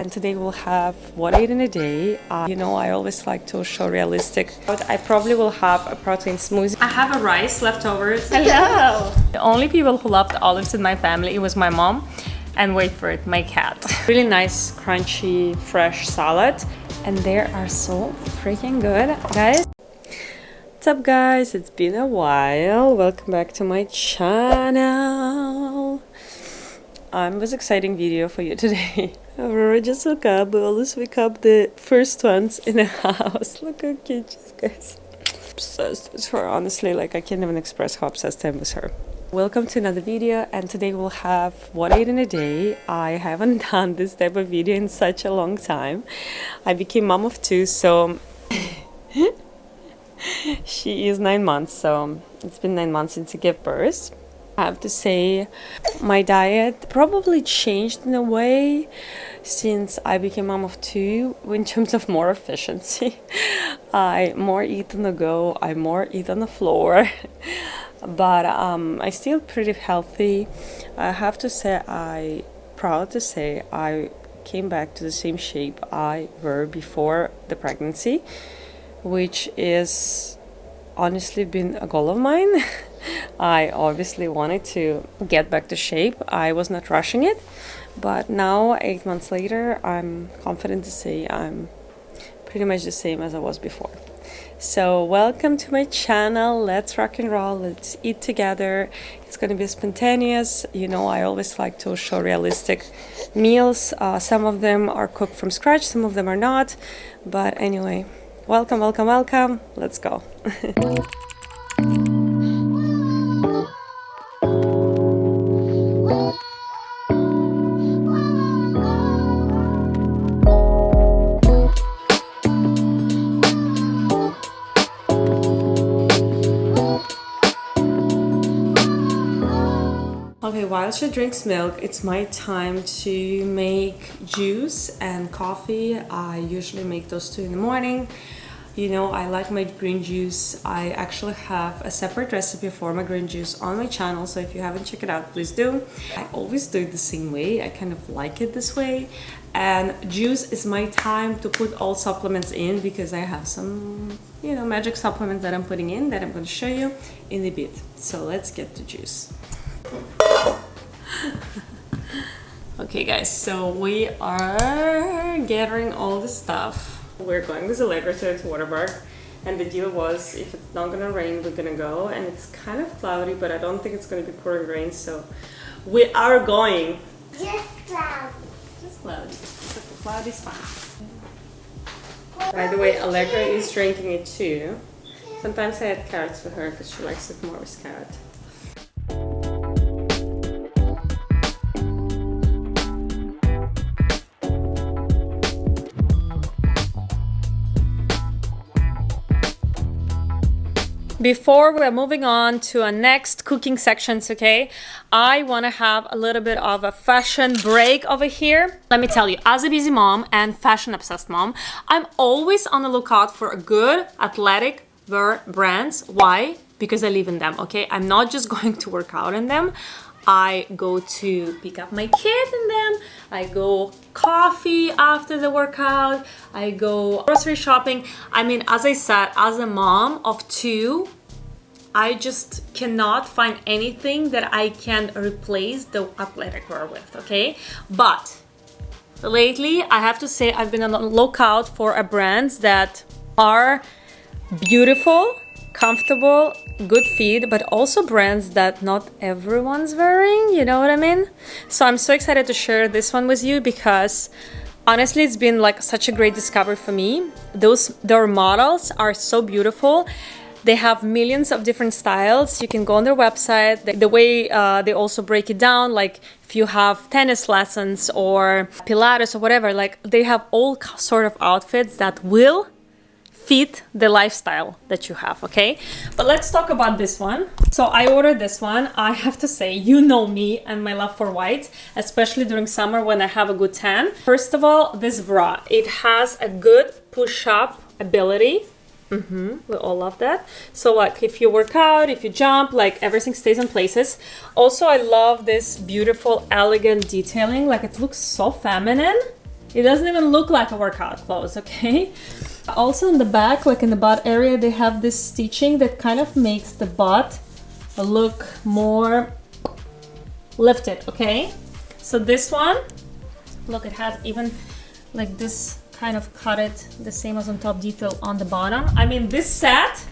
And today we'll have what I eat in a day. I always like to show realistic. But I probably will have a protein smoothie. I have a rice leftovers. Hello! The only people who loved olives in my family, it was my mom. And wait for it, my cat. Really nice, crunchy, fresh salad. And they are so freaking good, guys. What's up, guys? It's been a while. Welcome back to my channel. Was exciting video for you today. I just woke up. We always wake up the first ones in the house. Look how cute she is, guys. Obsessed with her, honestly. Like, I can't even express how obsessed I am with her. Welcome to another video, and today we'll have what I eat in a day. I haven't done this type of video in such a long time. I became mom of two, so she is 9 months, so it's been 9 months since I gave birth. I have to say my diet probably changed in a way since I became mom of two in terms of more efficiency. I more eat on the go, I more eat on the floor. But I still pretty healthy. I have to say, proud to say I came back to the same shape I were before the pregnancy, which is honestly been a goal of mine. I obviously wanted to get back to shape. I was not rushing it, but now 8 months later, I'm confident to say I'm pretty much the same as I was before. So welcome to my channel. Let's rock and roll. Let's eat together. It's going to be spontaneous. I always like to show realistic meals. Some of them are cooked from scratch, some of them are not. But anyway, welcome, welcome, welcome. Let's go. Okay, while she drinks milk, it's my time to make juice and coffee. I usually make those two in the morning. I like my green juice. I actually have a separate recipe for my green juice on my channel, so if you haven't checked it out, please do. I always do it the same way. I kind of like it this way. And juice is my time to put all supplements in because I have some, magic supplements that I'm putting in that I'm going to show you in a bit. So let's get to juice. Okay, guys, so we are gathering all the stuff. We're going with the later to Waterberg, and the deal was if it's not gonna rain, we're gonna go. And it's kind of cloudy, but I don't think it's gonna be pouring rain, so we are going. Just cloudy. Just cloudy. But the cloud is fine. By the way, Allegra is drinking it too. Sometimes I add carrots for her because she likes it more with carrot. Before we're moving on to our next cooking sections, okay, I want to have a little bit of a fashion break over here. Let me tell you, as a busy mom and fashion obsessed mom, I'm always on the lookout for a good athletic wear brands. Why? Because I live in them, okay? I'm not just going to work out in them. I go to pick up my kid in them. I go coffee after the workout. I go grocery shopping. I mean, as I said, as a mom of two, I just cannot find anything that I can replace the athletic wear with, okay? But lately, I have to say I've been on the lookout for brands that are beautiful, comfortable, good fit, but also brands that not everyone's wearing, you know what I mean? So I'm so excited to share this one with you because honestly it's been like such a great discovery for me. Their models are so beautiful. They have millions of different styles. You can go on their website. The way they also break it down, like if you have tennis lessons or Pilates or whatever, like they have all sort of outfits that will fit the lifestyle that you have, okay? But let's talk about this one. So I ordered this one. I have to say, you know me and my love for white, especially during summer when I have a good tan. First of all, this bra, it has a good push-up ability. We all love that. So like if you work out, if you jump, like everything stays in places. Also, I love this beautiful, elegant detailing. Like it looks so feminine. It doesn't even look like a workout clothes, okay? Also in the back, like in the butt area, they have this stitching that kind of makes the butt look more lifted, okay? So this one, look, it has even like this kind of cut it the same as on top detail on the bottom. I mean, this set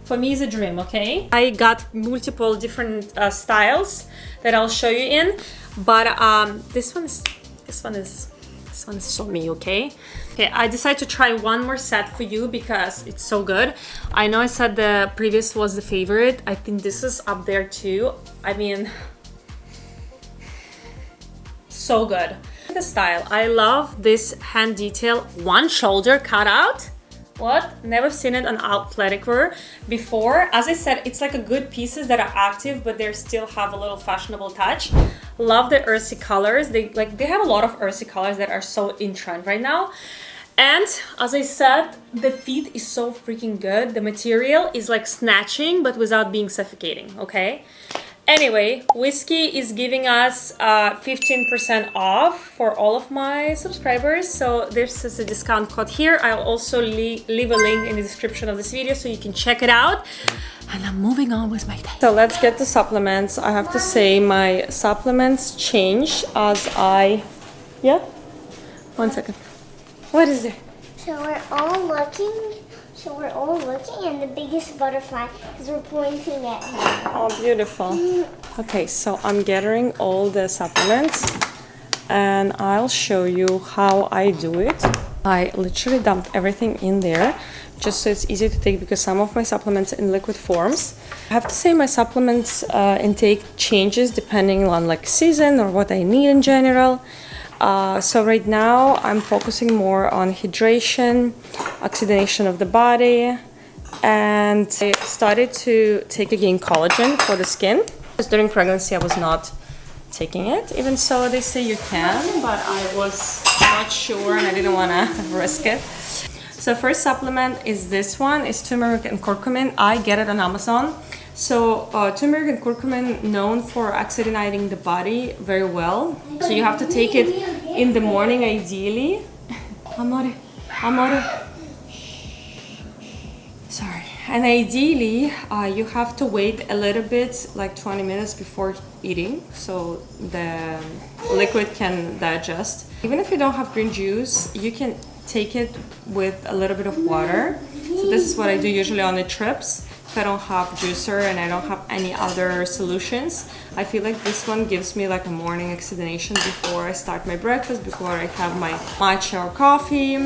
for me is a dream, okay? I got multiple different styles that I'll show you in, but this one is so me, okay? Okay, I decided to try one more set for you because it's so good. I know I said the previous was the favorite. I think this is up there too. I mean, so good. The style, I love this hand detail, one shoulder cut out. What? Never seen it on athletic wear before. As I said, it's like a good pieces that are active, but they still have a little fashionable touch. Love the earthy colors. They have a lot of earthy colors that are so in trend right now. And as I said, the fit is so freaking good. The material is like snatching, but without being suffocating, okay? Anyway, Whiskey is giving us 15% off for all of my subscribers. So there's a discount code here. I'll also leave a link in the description of this video so you can check it out. And I'm moving on with my day. So let's get the supplements. I have to say my supplements change as yeah? 1 second. What is it? So we're all looking. And the biggest butterfly is we're pointing at him. Oh, beautiful. Okay, so I'm gathering all the supplements and I'll show you how I do it. I literally dumped everything in there just so it's easy to take because some of my supplements are in liquid forms. I have to say my supplements intake changes depending on like season or what I need in general. So right now I'm focusing more on hydration, oxidation of the body, and I started to take again collagen for the skin. Because during pregnancy I was not taking it, even so they say you can, but I was not sure and I didn't want to risk it. So first supplement is this one, it's turmeric and curcumin. I get it on Amazon. So turmeric and curcumin known for oxygenating the body very well. So you have to take it in the morning ideally. Amore. Sorry. And ideally you have to wait a little bit, like 20 minutes before eating, so the liquid can digest. Even if you don't have green juice, you can take it with a little bit of water. So this is what I do usually on the trips. If I don't have juicer and I don't have any other solutions, I feel like this one gives me like a morning oxygenation before I start my breakfast, before I have my matcha or coffee.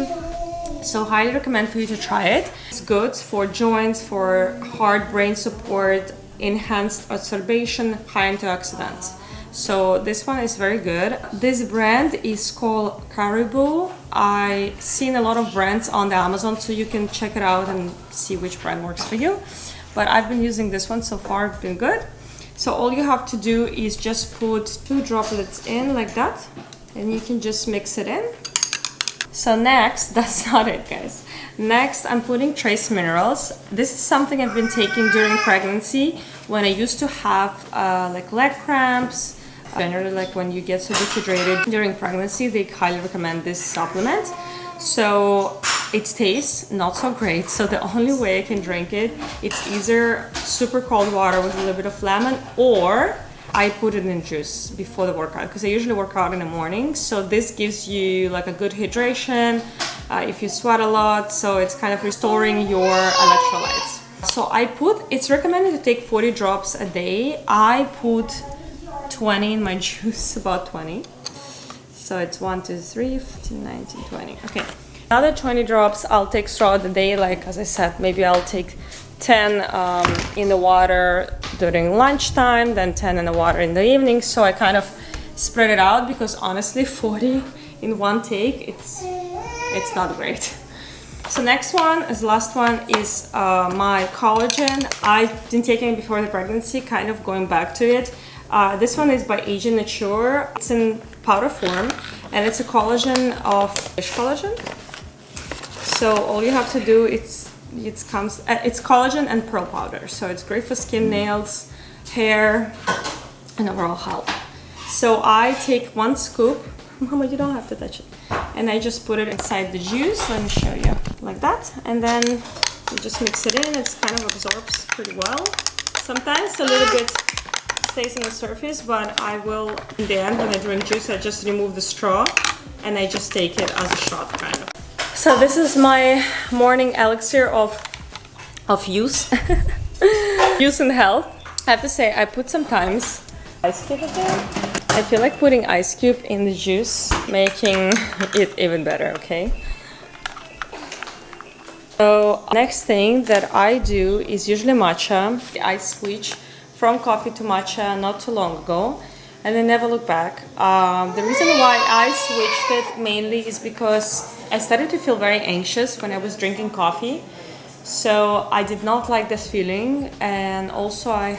So highly recommend for you to try it. It's good for joints, for heart, brain support, enhanced absorption, high antioxidants. So this one is very good. This brand is called Caribou. I've seen a lot of brands on the Amazon, so you can check it out and see which brand works for you. But I've been using this one so far, it's been good. So all you have to do is just put 2 droplets in like that, and you can just mix it in. So next, that's not it guys. Next, I'm putting trace minerals. This is something I've been taking during pregnancy when I used to have like leg cramps. Generally, like when you get so dehydrated during pregnancy, they highly recommend this supplement. So it tastes not so great, so the only way I can drink it, it's either super cold water with a little bit of lemon, or I put it in juice before the workout, because I usually work out in the morning. So this gives you like a good hydration if you sweat a lot, so it's kind of restoring your electrolytes. So it's recommended to take 40 drops a day. I put 20 in my juice, about 20. So it's 1, 2, 3, 15, 19, 20. Okay. Another 20 drops I'll take throughout the day. Like as I said, maybe I'll take 10 in the water during lunchtime, then 10 in the water in the evening. So I kind of spread it out, because honestly 40 in one take, it's not great. So next one, as the last one, is my collagen. I've been taking it before the pregnancy, kind of going back to it. This one is by Asian Nature. It's in powder form, and it's a collagen of fish collagen. So all you have to do, it's collagen and pearl powder. So it's great for skin, nails, hair, and overall health. So I take 1 scoop. Mama, you don't have to touch it. and I just put it inside the juice. Let me show you, like that, and then you just mix it in. It kind of absorbs pretty well. Sometimes a little bit stays on the surface, but I will, in the end, when I drink juice, I just remove the straw and I just take it as a shot, kind of. So this is my morning elixir of use, use and health. I have to say, I put sometimes ice cube in there. I feel like putting ice cube in the juice, making it even better, okay? So next thing that I do is usually matcha. I switched from coffee to matcha not too long ago, and I never look back. The reason why I switched it mainly is because I started to feel very anxious when I was drinking coffee. So I did not like this feeling, and also I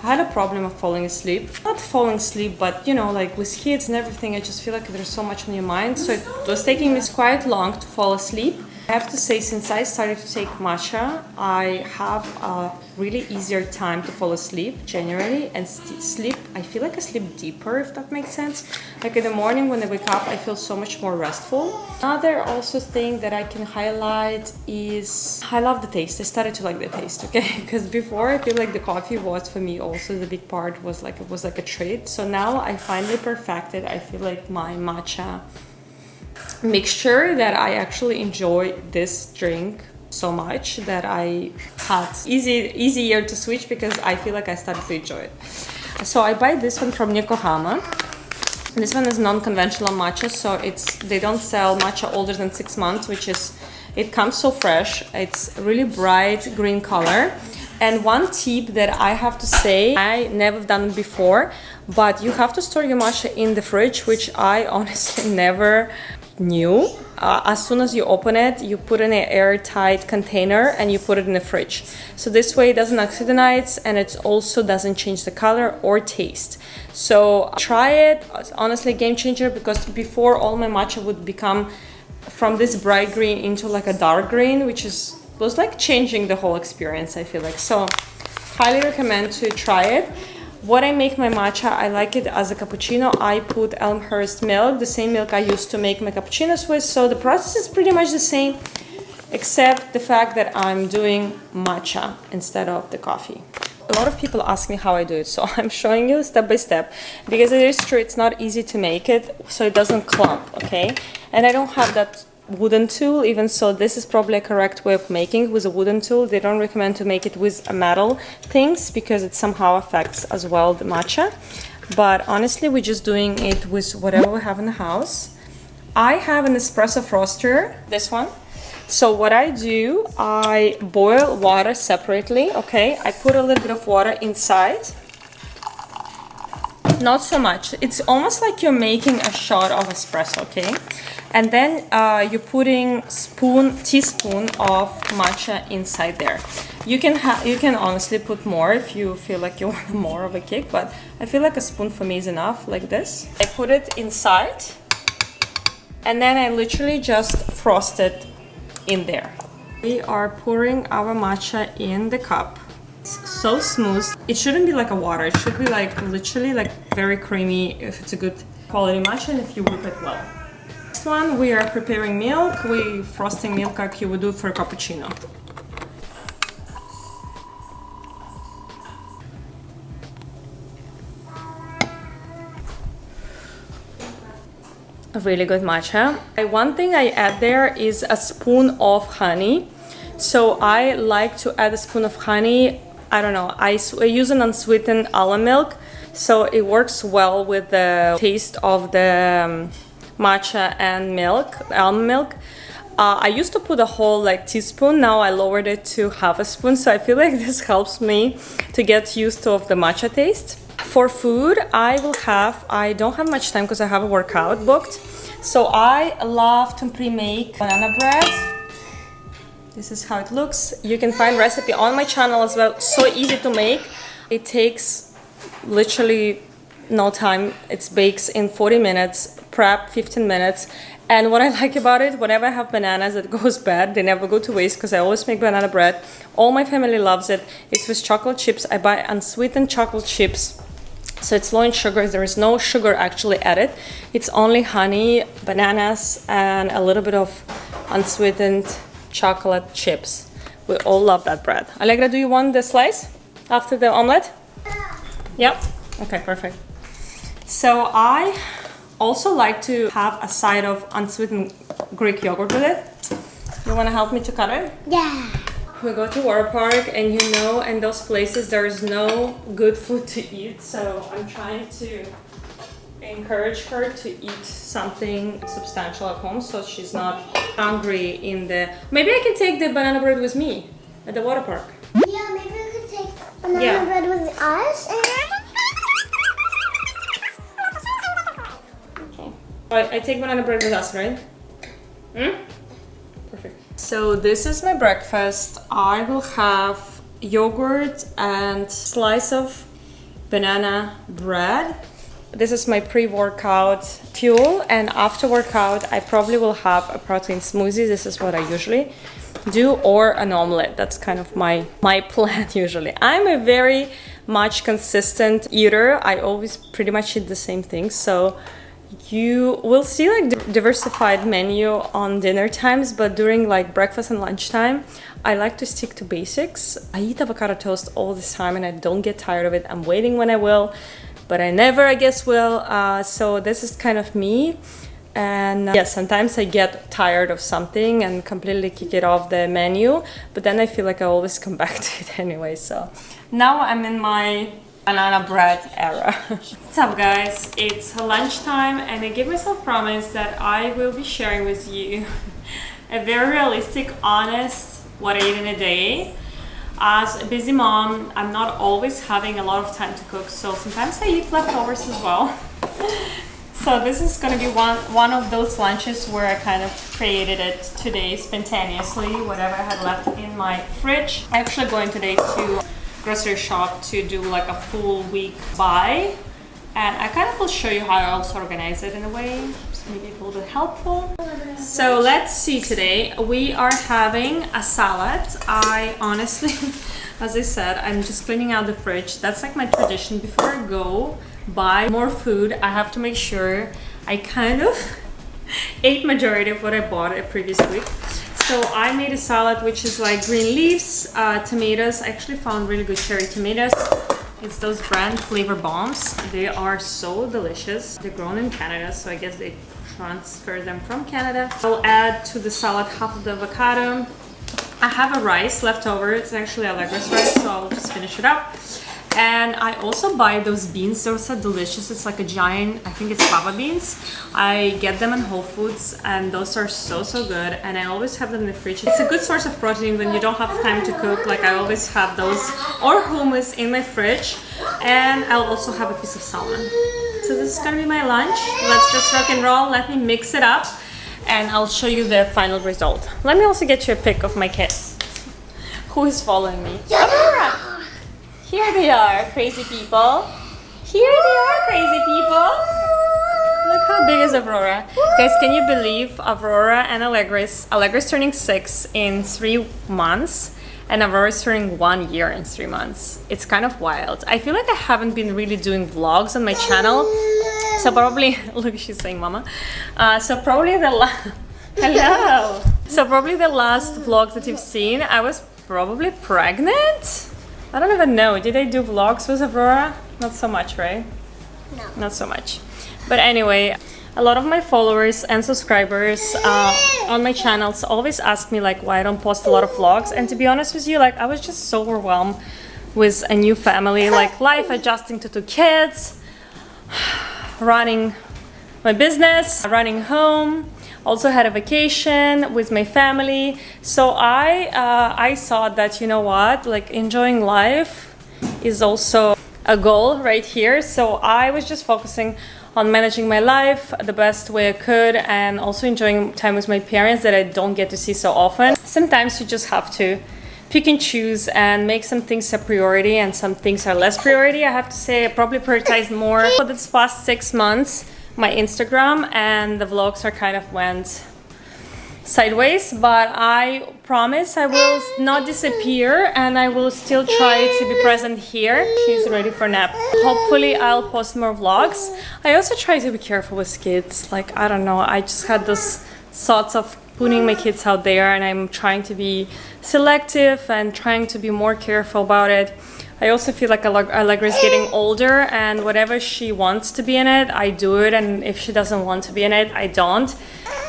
had a problem of falling asleep. Not falling asleep, but you know, like with kids and everything, I just feel like there's so much on your mind. So it was taking me quite long to fall asleep. I have to say, since I started to take matcha, I have a really easier time to fall asleep generally, and sleep, I feel like I sleep deeper, if that makes sense. Like in the morning when I wake up, I feel so much more restful. Another also thing that I can highlight is I love the taste. I started to like the taste, okay? Because before I feel like the coffee was for me also the big part, was like it was like a treat. So now I finally perfected, I feel like, my matcha mixture, that I actually enjoy this drink so much that I had easier to switch, because I feel like I started to enjoy it. So I buy this one from Yokohama. This one is non-conventional matcha, so they don't sell matcha older than 6 months, which is, it comes so fresh. It's really bright green color. And one tip that I have to say, I never done it before, but you have to store your matcha in the fridge, which I honestly never knew. As soon as you open it, you put it in an airtight container and you put it in the fridge. So this way it doesn't oxidize, and it also doesn't change the color or taste. So try it. It's honestly a game changer, because before all my matcha would become from this bright green into like a dark green, which was like changing the whole experience, I feel like. So highly recommend to try it. What I make my matcha, I like it as a cappuccino. I put Elmhurst milk, the same milk I used to make my cappuccinos with. So the process is pretty much the same, except the fact that I'm doing matcha instead of the coffee. A lot of people ask me how I do it, so I'm showing you step by step, because it is true, it's not easy to make it so it doesn't clump, okay? And I don't have that wooden tool, even so this is probably a correct way of making with a wooden tool. They don't recommend to make it with a metal things, because it somehow affects as well the matcha. But honestly, we're just doing it with whatever we have in the house. I have an espresso froster, this one. So what I do, I boil water separately, okay? I put a little bit of water inside. Not so much. It's almost like you're making a shot of espresso, okay? And then you're putting teaspoon of matcha inside there. You can honestly put more if you feel like you want more of a kick, but I feel like a spoon for me is enough, like this. I put it inside, and then I literally just frost it in there. We are pouring our matcha in the cup. It's so smooth. It shouldn't be like a water. It should be like literally like very creamy if it's a good quality matcha and if you whip it well. Next one, we are preparing milk. We're frosting milk like you would do for a cappuccino. A really good matcha. One thing I add there is a spoon of honey. So I like to add a spoon of honey. I don't know, I use an unsweetened almond milk, so it works well with the taste of the matcha and milk, almond milk. I used to put a whole like teaspoon, now I lowered it to half a spoon, so I feel like this helps me to get used to the matcha taste. For food, I don't have much time because I have a workout booked, so I love to pre-make banana bread. This is how it looks. You can find recipe on my channel as well. So easy to make. It takes literally no time. It bakes in 40 minutes, prep 15 minutes. And what I like about it, whenever I have bananas that goes bad, they never go to waste because I always make banana bread. All my family loves it. It's with chocolate chips. I buy unsweetened chocolate chips. So it's low in sugar. There is no sugar actually added. It's only honey, bananas, and a little bit of unsweetened chocolate chips. We all love that bread. Allegra, do you want the slice after the omelet? Yep. Okay, perfect. So I also like to have a side of unsweetened Greek yogurt with it. You want to help me to cut it? Yeah. We go to water park, and you know, in those places there is no good food to eat, so I'm trying to encourage her to eat something substantial at home so she's not hungry in the... Maybe I can take the banana bread with me at the water park. Yeah, maybe we could take banana bread with us. Okay. I take banana bread with us, right? Perfect. So this is my breakfast. I will have yogurt and slice of banana bread. This is my pre-workout fuel, and after workout I probably will have a protein smoothie. This is what I usually do, or an omelet. That's kind of my plan usually. I'm a very much consistent eater. I always pretty much eat the same things, so you will see like diversified menu on dinner times, but during like breakfast and lunchtime I like to stick to basics. I eat avocado toast all the time and I don't get tired of it. I'm waiting when I will, but I never, I guess, will. So this is kind of me. And yes, sometimes I get tired of something and completely kick it off the menu, but then I feel like I always come back to it anyway. So now I'm in my banana bread era. What's up, guys? It's lunchtime, and I give myself promise that I will be sharing with you a very realistic, honest what I eat in a day. As a busy mom, I'm not always having a lot of time to cook, so sometimes I eat leftovers as well. So this is gonna be one of those lunches where I kind of created it today spontaneously, whatever I had left in my fridge. I'm actually going today to grocery shop to do like a full week buy, and I kind of will show you how I also organize it in a way, so maybe it will be helpful. So let's see, today we are having a salad. I honestly, as I said, I'm just cleaning out the fridge. That's like my tradition. Before I go buy more food, I have to make sure I kind of ate majority of what I bought a previous week. So I made a salad which is like green leaves, tomatoes. I actually found really good cherry tomatoes. It's those brand Flavor Bombs. They are so delicious. They're grown in Canada, so I guess they transfer them from Canada. I'll add to the salad half of the avocado. I have a rice left over. It's actually Allegra's rice, so I'll just finish it up. And I also buy those beans. Those are delicious. It's like a giant, I think it's fava beans. I get them in Whole Foods, and those are so good, and I always have them in the fridge. It's a good source of protein when you don't have time to cook. Like, I always have those or hummus in my fridge, and I'll also have a piece of salmon. So this is gonna be my lunch. Let's just rock and roll. Let me mix it up, and I'll show you the final result. Let me also get you a pic of my kids. Who is following me? Aurora! Here they are, crazy people. Here they are, crazy people. Look how big is Aurora. Guys, can you believe Aurora and Allegra's turning 6 in 3 months, and Aurora's turning 1 year in 3 months. It's kind of wild. I feel like I haven't been really doing vlogs on my channel. So probably, look, she's saying mama. So probably hello. So probably the last vlogs that you've seen, I was probably pregnant. I don't even know. Did I do vlogs with Aurora? Not so much, right? No. Not so much. But anyway, a lot of my followers and subscribers on my channels always ask me like why I don't post a lot of vlogs. And to be honest with you, like I was just so overwhelmed with a new family, like life, adjusting to 2 kids, running my business, running home. Also had a vacation with my family, so I thought that, you know what, like enjoying life is also a goal right here. So I was just focusing on managing my life the best way I could, and also enjoying time with my parents that I don't get to see so often. Sometimes you just have to pick and choose and make some things a priority and some things are less priority. I have to say I probably prioritized more for this past 6 months my Instagram, and the vlogs are kind of went sideways, but I promise I will not disappear and I will still try to be present here. She's ready for nap. Hopefully I'll post more vlogs. I also try to be careful with kids. Like, I don't know, I just had those thoughts of putting my kids out there, and I'm trying to be selective and trying to be more careful about it. I also feel like Allegra is getting older, and whatever she wants to be in it, I do it, and if she doesn't want to be in it, I don't.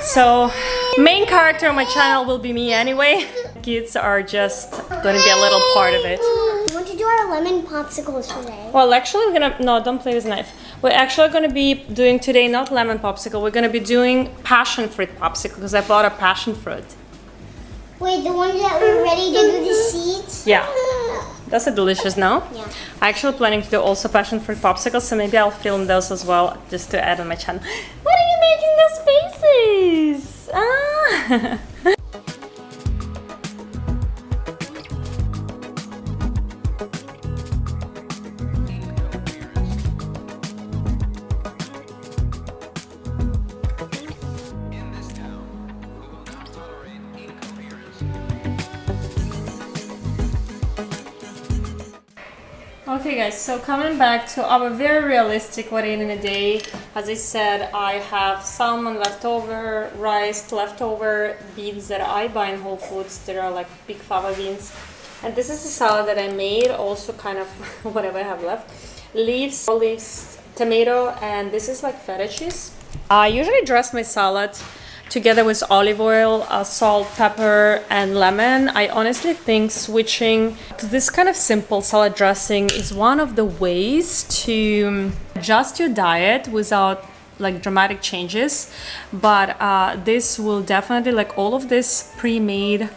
So, main character on my channel will be me anyway. Kids are just going to be a little part of it. We want to do our lemon popsicles today. Well, actually, we're gonna... No, don't play with knife. We're actually going to be doing today not lemon popsicle. We're going to be doing passion fruit popsicle because I bought a passion fruit. Wait, the one that we're ready to do the seeds? Yeah. Those are delicious, no? Yeah. I'm actually planning to do also passion fruit popsicles, so maybe I'll film those as well, just to add on my channel. What are you making those faces? Ah! Okay guys, so coming back to our very realistic what I eat in a day. As I said, I have salmon leftover, rice leftover, beans that I buy in Whole Foods that are like big fava beans. And this is a salad that I made, also kind of whatever I have left. Leaves, olives, tomato, and this is like feta cheese. I usually dress my salad together with olive oil, salt, pepper, and lemon. I honestly think switching to this kind of simple salad dressing is one of the ways to adjust your diet without like dramatic changes. But this will definitely, like all of this pre-made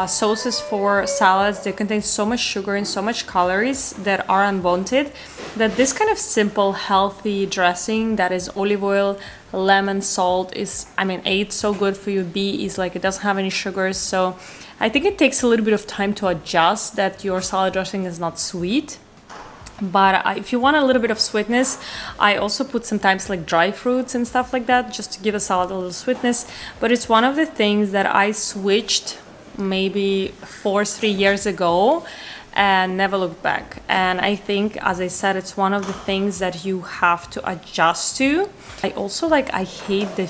sauces for salads, they contain so much sugar and so much calories that are unwanted, that this kind of simple healthy dressing that is olive oil, lemon, salt is, I mean, A, it's so good for you, B, is like it doesn't have any sugars. So I think it takes a little bit of time to adjust that your salad dressing is not sweet. But if you want a little bit of sweetness, I also put sometimes like dry fruits and stuff like that, just to give a salad a little sweetness. But it's one of the things that I switched maybe 3 years ago and never looked back. And I think, as I said, it's one of the things that you have to adjust to. I also I hate the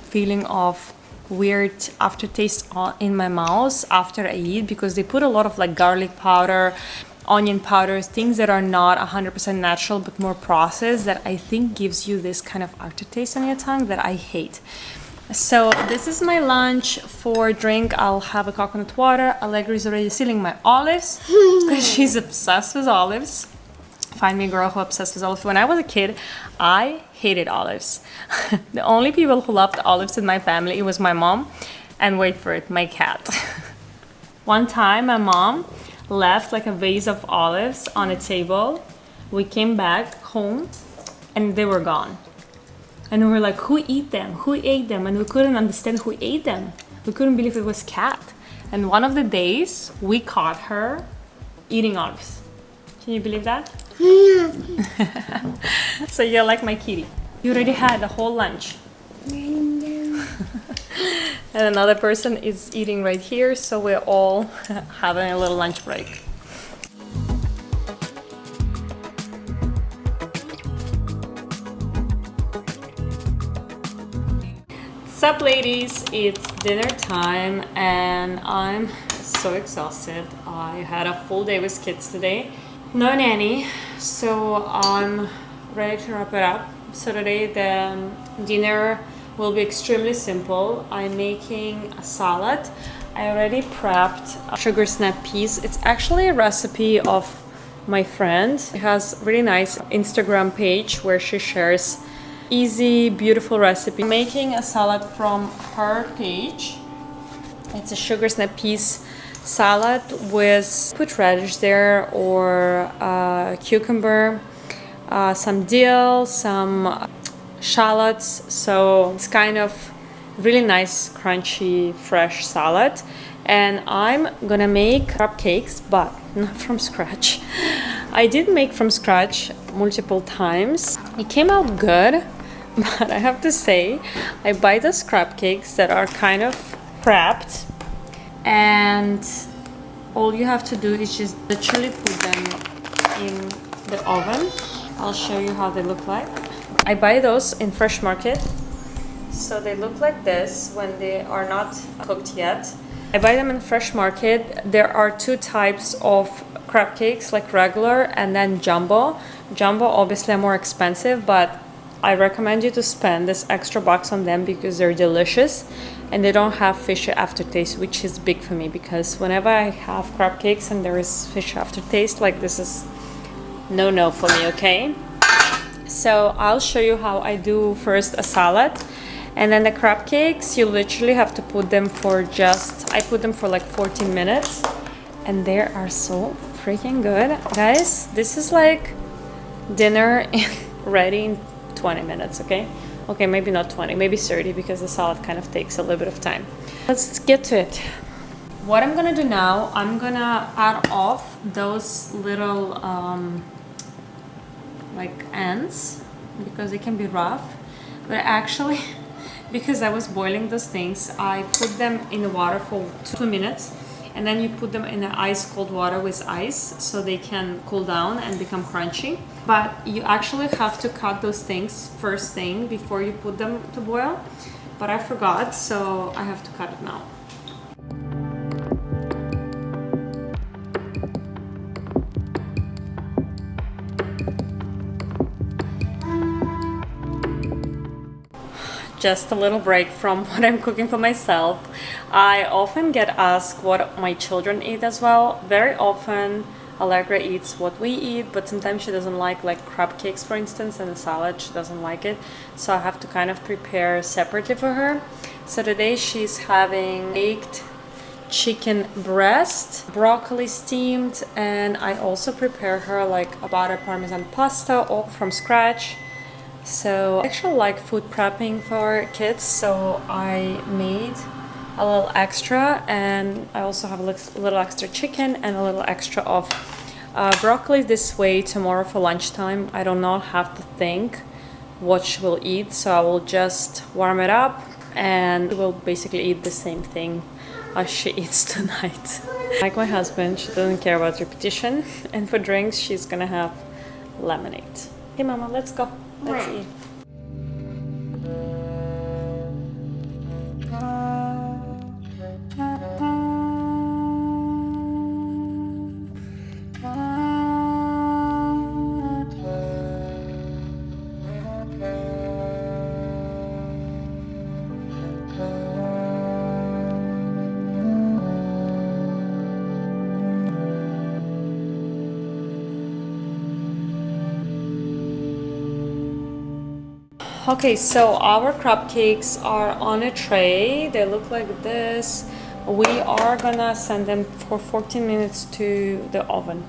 feeling of weird aftertaste in my mouth after I eat, because they put a lot of like garlic powder, onion powders, things that are not 100% natural but more processed, that I think gives you this kind of aftertaste on your tongue that I hate. So this is my lunch. For drink, I'll have a coconut water. Allegra is already stealing my olives because she's obsessed with olives. Find me a girl who obsessed with olives. When I was a kid, I hated olives. The only people who loved olives in my family, it was my mom and, wait for it, my cat. One time my mom left like a vase of olives on a table. We came back home and they were gone. And we were like, who ate them? Who ate them? And we couldn't understand who ate them. We couldn't believe it was cat. And one of the days, we caught her eating olives. Can you believe that? So you're like my kitty. You already had the whole lunch. And another person is eating right here, so we're all having a little lunch break. What's up, ladies? It's dinner time and I'm so exhausted. I had a full day with kids today. No nanny, so I'm ready to wrap it up. So today the dinner will be extremely simple. I'm making a salad. I already prepped a sugar snap peas. It's actually a recipe of my friend. She has a really nice Instagram page where she shares easy, beautiful recipe. I'm making a salad from her page. It's a sugar snap peas salad with put radish there, or cucumber, some dill, some shallots. So it's kind of really nice, crunchy, fresh salad. And I'm gonna make cupcakes, but not from scratch. I did make from scratch multiple times. It came out good, but I have to say, I buy those cupcakes that are kind of prepped, and all you have to do is just literally put them in the oven. I'll show you how they look like. I buy those in Fresh Market, so they look like this when they are not cooked yet. I buy them in Fresh Market. There are two types of crab cakes, like regular and then jumbo. Jumbo obviously are more expensive, but I recommend you to spend this extra bucks on them because they're delicious and they don't have fishy aftertaste, which is big for me because whenever I have crab cakes and there is fish aftertaste, like this is no for me, okay? So I'll show you how I do first a salad, and then the crab cakes, you literally have to put them for I put them for like 14 minutes, and they are so freaking good. Guys, this is like dinner ready in 20 minutes, okay? Okay, maybe not 20, maybe 30, because the salad kind of takes a little bit of time. Let's get to it. What I'm gonna do now, I'm gonna add off those little like ends, because they can be rough, but actually because I was boiling those things, I put them in the water for 2 minutes, and then you put them in the ice cold water with ice so they can cool down and become crunchy. But you actually have to cut those things first thing before you put them to boil, but I forgot, so I have to cut it now. Just a little break from what I'm cooking for myself. I often get asked what my children eat as well. Very often Allegra eats what we eat, but sometimes she doesn't like crab cakes, for instance, and the salad, she doesn't like it. So I have to kind of prepare separately for her. So today she's having baked chicken breast, broccoli steamed, and I also prepare her like a butter parmesan pasta all from scratch. So I actually like food prepping for kids, so I made a little extra, and I also have a little extra chicken and a little extra of broccoli. This way tomorrow for lunchtime I do not have to think what she will eat, so I will just warm it up and we'll basically eat the same thing as she eats tonight. Like my husband, she doesn't care about repetition, and for drinks she's gonna have lemonade. Hey mama, let's go. Let's eat. Okay, so our crab cakes are on a tray. They look like this. We are gonna send them for 14 minutes to the oven.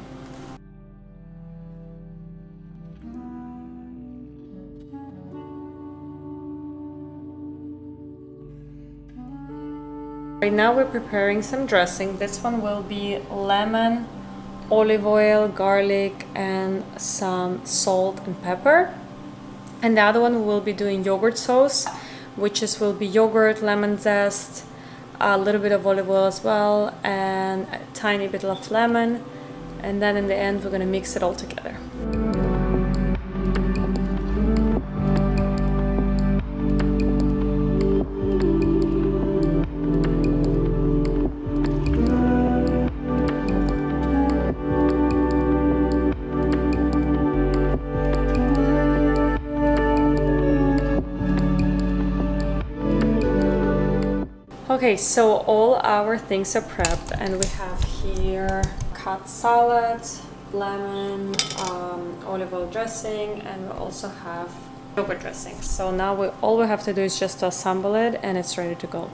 Right now we're preparing some dressing. This one will be lemon, olive oil, garlic, and some salt and pepper. And the other one we will be doing yogurt sauce, which will be yogurt, lemon zest, a little bit of olive oil as well, and a tiny bit of lemon. And then in the end, we're gonna mix it all together. Okay, so all our things are prepped, and we have here cut salad, lemon, olive oil dressing, and we also have yogurt dressing. So now all we have to do is just to assemble it, and it's ready to go.